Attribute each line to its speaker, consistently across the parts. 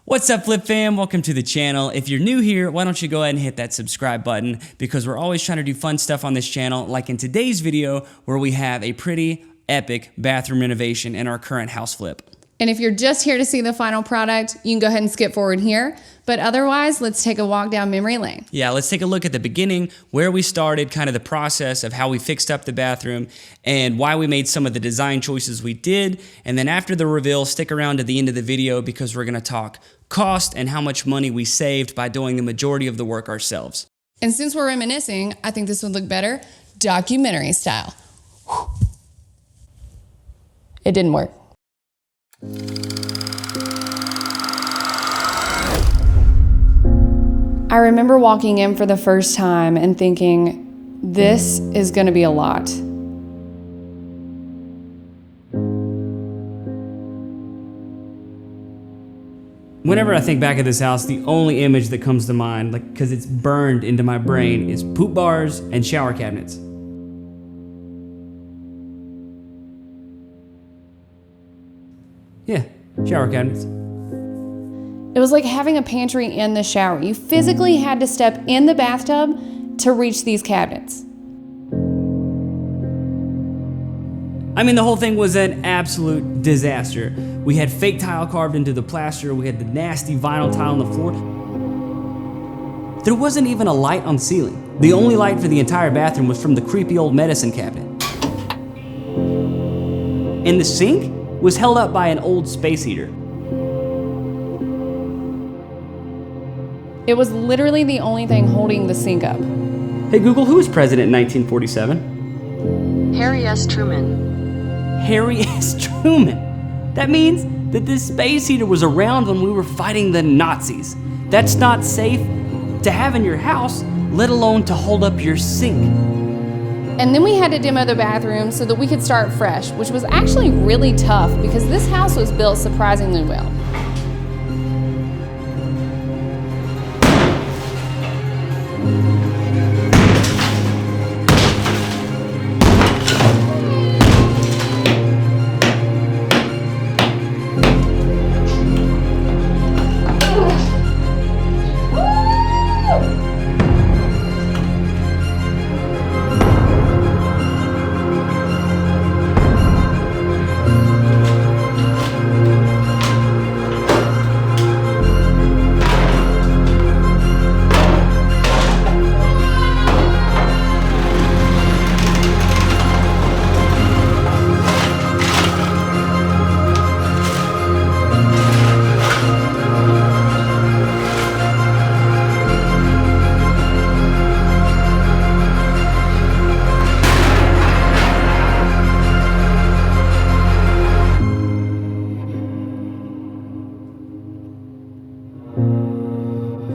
Speaker 1: What's up, Flip fam? Welcome to the channel. If you're new here, why don't you go ahead and hit that subscribe button, because we're always trying to do fun stuff on this channel, like in today's video where we have a pretty epic bathroom renovation in our current house flip.
Speaker 2: And if you're just here to see the final product, you can go ahead and skip forward here. But otherwise, let's take a walk down memory lane.
Speaker 1: Yeah, let's take a look at the beginning, where we started, kind of the process of how we fixed up the bathroom and why we made some of the design choices we did. And then after the reveal, stick around to the end of the video because we're gonna talk cost and how much money we saved by doing the majority of the work ourselves.
Speaker 2: And since we're reminiscing, I think this would look better documentary style. It didn't work. I remember walking in for the first time and thinking, this is gonna be a lot.
Speaker 1: Whenever I think back at this house, the only image that comes to mind, because it's burned into my brain, is poop bars and shower cabinets. Yeah, shower cabinets.
Speaker 2: It was like having a pantry in the shower. You physically had to step in the bathtub to reach these cabinets.
Speaker 1: I mean, the whole thing was an absolute disaster. We had fake tile carved into the plaster. We had the nasty vinyl tile on the floor. There wasn't even a light on the ceiling. The only light for the entire bathroom was from the creepy old medicine cabinet. And the sink was held up by an old space heater.
Speaker 2: It was literally the only thing holding the sink up.
Speaker 1: Hey Google, who was president in 1947?
Speaker 3: Harry S. Truman.
Speaker 1: Harry S. Truman. That means that this space heater was around when we were fighting the Nazis. That's not safe to have in your house, let alone to hold up your sink.
Speaker 2: And then we had to demo the bathroom so that we could start fresh, which was actually really tough because this house was built surprisingly well.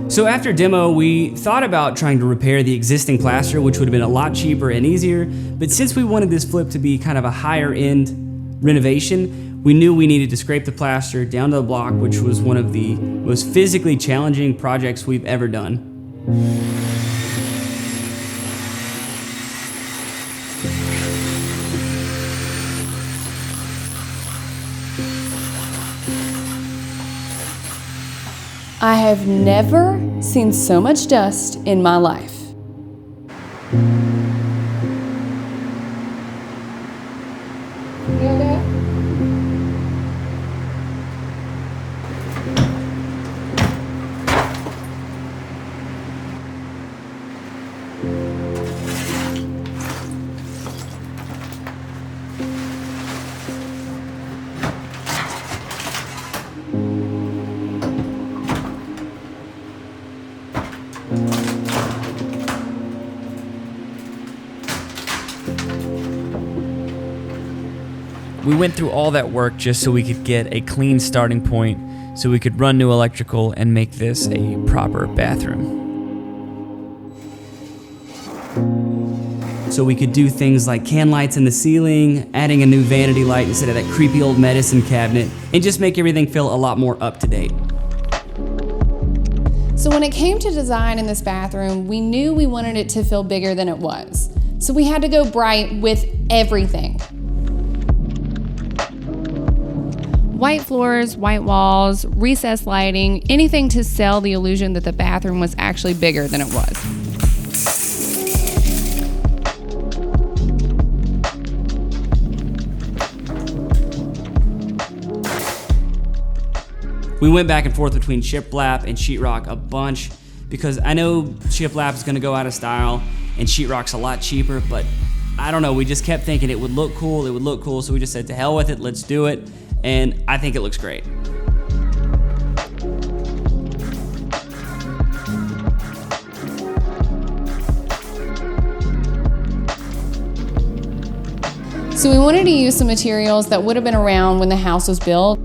Speaker 1: So after demo, we thought about trying to repair the existing plaster, which would have been a lot cheaper and easier, but since we wanted this flip to be kind of a higher end renovation, we knew we needed to scrape the plaster down to the block, which was one of the most physically challenging projects we've ever done.
Speaker 2: I have never seen so much dust in my life. You okay?
Speaker 1: We went through all that work just so we could get a clean starting point, so we could run new electrical and make this a proper bathroom. So we could do things like can lights in the ceiling, adding a new vanity light instead of that creepy old medicine cabinet, and just make everything feel a lot more up to date.
Speaker 2: So when it came to design in this bathroom, we knew we wanted it to feel bigger than it was. So we had to go bright with everything. White floors, white walls, recessed lighting, anything to sell the illusion that the bathroom was actually bigger than it was.
Speaker 1: We went back and forth between shiplap and sheetrock a bunch because I know shiplap is gonna go out of style and sheetrock's a lot cheaper, but I don't know, we just kept thinking it would look cool, so we just said to hell with it, let's do it, and I think it looks great.
Speaker 2: So we wanted to use some materials that would have been around when the house was built,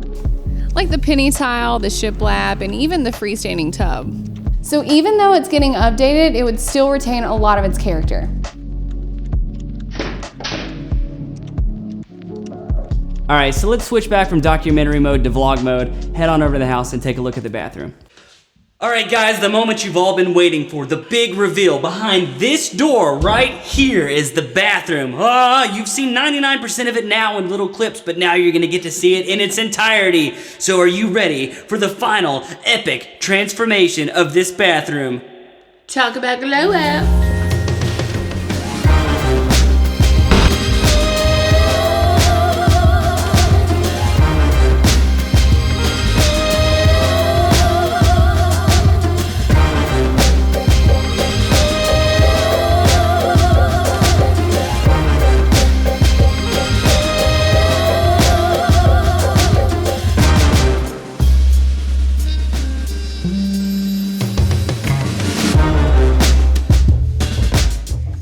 Speaker 2: like the penny tile, the shiplap, and even the freestanding tub. So even though it's getting updated, it would still retain a lot of its character.
Speaker 1: All right, so let's switch back from documentary mode to vlog mode, head on over to the house and take a look at the bathroom. All right, guys, the moment you've all been waiting for, the big reveal. Behind this door right here is the bathroom. You've seen 99% of it now in little clips, but now you're gonna get to see it in its entirety. So are you ready for the final epic transformation of this bathroom?
Speaker 2: Talk about glow up.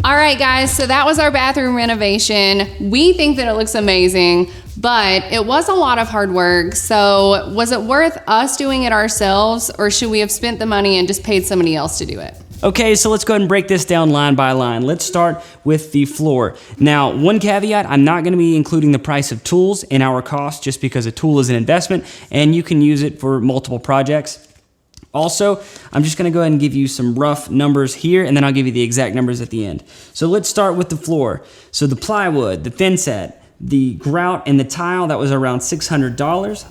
Speaker 2: All right, guys, so that was our bathroom renovation. We think that it looks amazing, but it was a lot of hard work. So was it worth us doing it ourselves, or should we have spent the money and just paid somebody else to do it?
Speaker 1: Okay, so let's go ahead and break this down line by line. Let's start with the floor. Now, one caveat, I'm not gonna be including the price of tools in our cost just because a tool is an investment and you can use it for multiple projects. Also, I'm just gonna go ahead and give you some rough numbers here and then I'll give you the exact numbers at the end. So let's start with the floor. So the plywood, the thin set, the grout and the tile, that was around $600.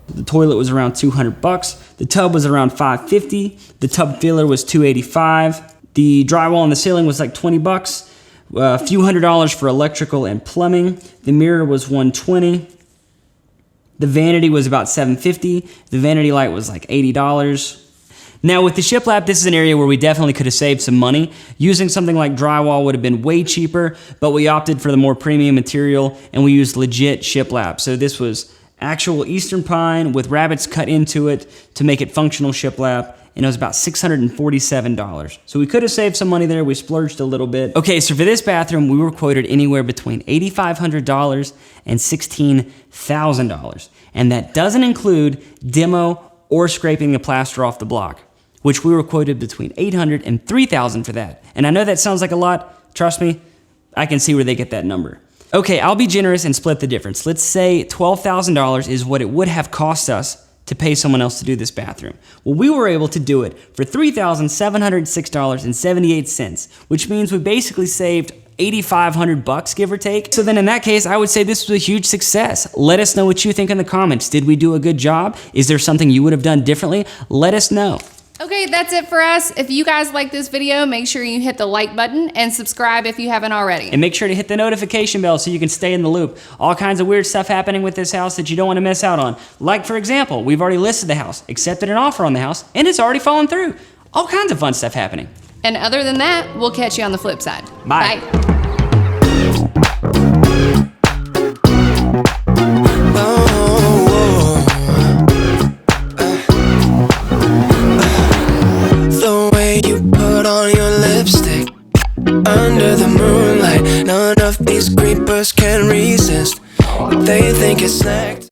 Speaker 1: The toilet was around $200. The tub was around $550. The tub filler was $285. The drywall on the ceiling was like $20. A few $100s for electrical and plumbing. The mirror was $120. The vanity was about $750. The vanity light was like $80. Now with the shiplap, this is an area where we definitely could have saved some money. Using something like drywall would have been way cheaper, but we opted for the more premium material and we used legit shiplap. So this was actual Eastern pine with rabbits cut into it to make it functional shiplap, and it was about $647. So we could have saved some money there, we splurged a little bit. Okay, so for this bathroom, we were quoted anywhere between $8,500 and $16,000. And that doesn't include demo or scraping the plaster off the block, which we were quoted between $800 and $3,000 for that. And I know that sounds like a lot, trust me, I can see where they get that number. Okay, I'll be generous and split the difference. Let's say $12,000 is what it would have cost us to pay someone else to do this bathroom. Well, we were able to do it for $3,706.78, which means we basically saved $8,500 give or take. So then in that case, I would say this was a huge success. Let us know what you think in the comments. Did we do a good job? Is there something you would have done differently? Let us know.
Speaker 2: Okay, that's it for us. If you guys like this video, make sure you hit the like button and subscribe if you haven't already.
Speaker 1: And make sure to hit the notification bell so you can stay in the loop. All kinds of weird stuff happening with this house that you don't want to miss out on. Like, for example, we've already listed the house, accepted an offer on the house, and it's already fallen through. All kinds of fun stuff happening.
Speaker 2: And other than that, we'll catch you on the flip side.
Speaker 1: Bye.
Speaker 2: Bye.
Speaker 3: Under the moonlight, none of these creepers can resist. They think it's snacked.